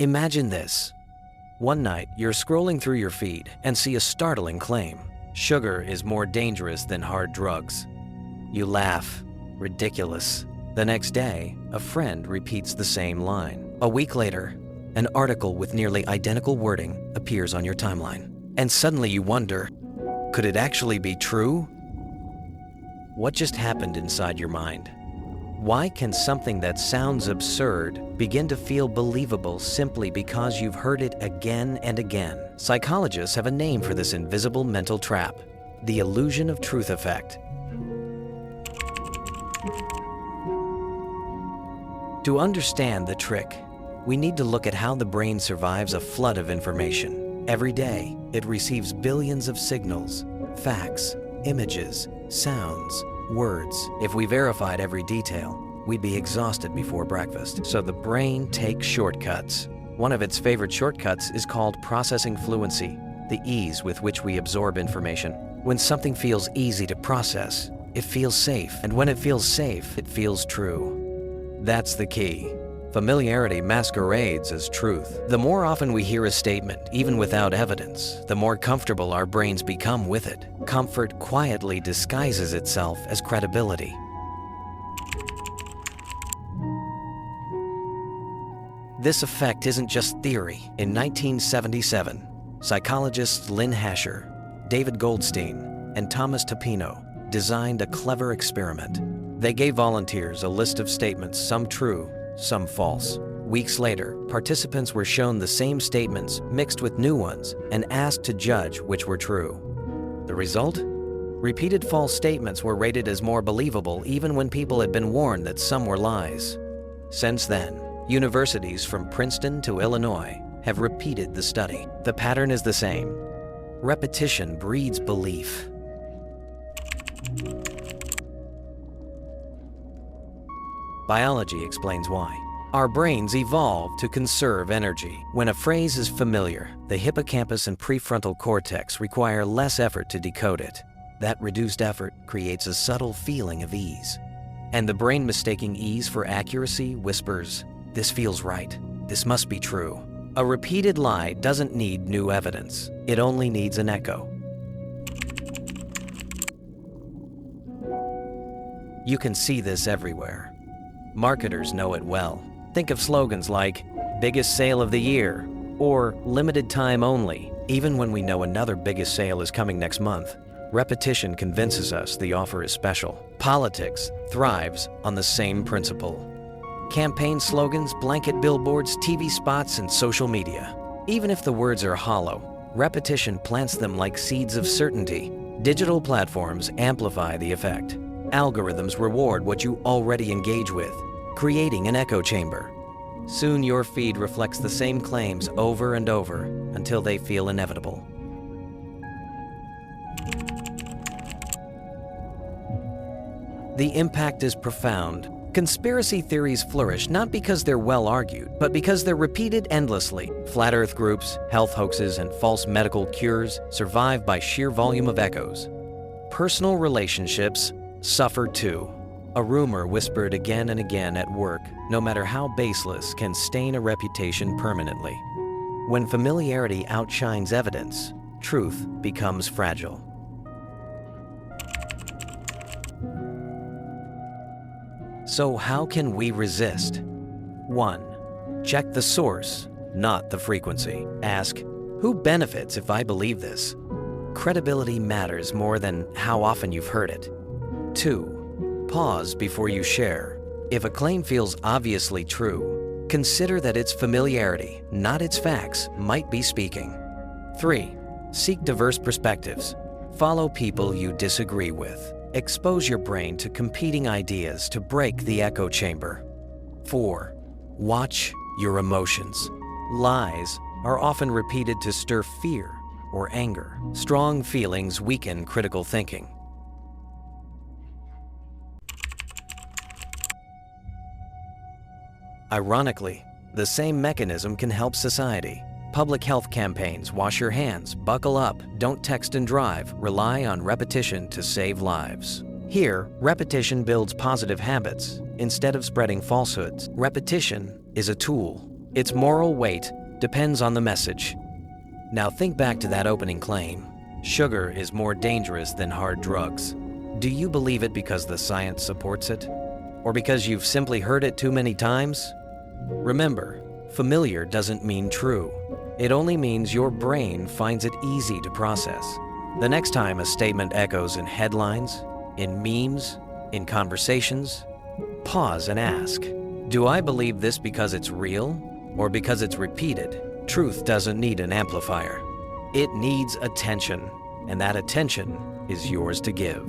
Imagine this. One night, you're scrolling through your feed and see a startling claim. Sugar is more dangerous than hard drugs. You laugh. Ridiculous. The next day, a friend repeats the same line. A week later, an article with nearly identical wording appears on your timeline. And suddenly you wonder, could it actually be true? What just happened inside your mind? Why can something that sounds absurd begin to feel believable simply because you've heard it again and again? Psychologists have a name for this invisible mental trap: the illusion of truth effect. To understand the trick, we need to look at how the brain survives a flood of information. Every day, it receives billions of signals, facts, images, sounds, words. If we verified every detail, we'd be exhausted before breakfast. So the brain takes shortcuts. One of its favorite shortcuts is called processing fluency, the ease with which we absorb information. When something feels easy to process, it feels safe. And when it feels safe, it feels true. That's the key. Familiarity masquerades as truth. The more often we hear a statement, even without evidence, the more comfortable our brains become with it. Comfort quietly disguises itself as credibility. This effect isn't just theory. In 1977, psychologists Lynn Hasher, David Goldstein, and Thomas Tapino designed a clever experiment. They gave volunteers a list of statements, some true, some false. Weeks later, participants were shown the same statements mixed with new ones and asked to judge which were true. The result? Repeated false statements were rated as more believable even when people had been warned that some were lies. Since then, universities from Princeton to Illinois have repeated the study. The pattern is the same. Repetition breeds belief. Biology explains why. Our brains evolved to conserve energy. When a phrase is familiar, the hippocampus and prefrontal cortex require less effort to decode it. That reduced effort creates a subtle feeling of ease. And the brain, mistaking ease for accuracy, whispers, "This feels right. This must be true." A repeated lie doesn't need new evidence. It only needs an echo. You can see this everywhere. Marketers know it well. Think of slogans like, "Biggest sale of the year," or "Limited time only," even when we know another biggest sale is coming next month. Repetition convinces us the offer is special. Politics thrives on the same principle. Campaign slogans, blanket billboards, TV spots, and social media. Even if the words are hollow, repetition plants them like seeds of certainty. Digital platforms amplify the effect. Algorithms reward what you already engage with, creating an echo chamber. Soon your feed reflects the same claims over and over until they feel inevitable. The impact is profound. Conspiracy theories flourish not because they're well argued, but because they're repeated endlessly. Flat Earth groups, health hoaxes, and false medical cures survive by sheer volume of echoes. Personal relationships suffer too. A rumor whispered again and again at work, no matter how baseless, can stain a reputation permanently. When familiarity outshines evidence, truth becomes fragile. So how can we resist? 1. Check the source, not the frequency. Ask, who benefits if I believe this? Credibility matters more than how often you've heard it. 2. Pause before you share. If a claim feels obviously true, consider that its familiarity, not its facts, might be speaking. 3. Seek diverse perspectives. Follow people you disagree with. Expose your brain to competing ideas to break the echo chamber. 4. Watch your emotions. Lies are often repeated to stir fear or anger. Strong feelings weaken critical thinking. Ironically, the same mechanism can help society. Public health campaigns, wash your hands, buckle up, don't text and drive, rely on repetition to save lives. Here, repetition builds positive habits instead of spreading falsehoods. Repetition is a tool, Its moral weight depends on the message. Now think back to that opening claim. Sugar is more dangerous than hard drugs. Do you believe it because the science supports it? Or because you've simply heard it too many times? Remember, familiar doesn't mean true. It only means your brain finds it easy to process. The next time a statement echoes in headlines, in memes, in conversations, pause and ask, do I believe this because it's real or because it's repeated? Truth doesn't need an amplifier. It needs attention, and that attention is yours to give.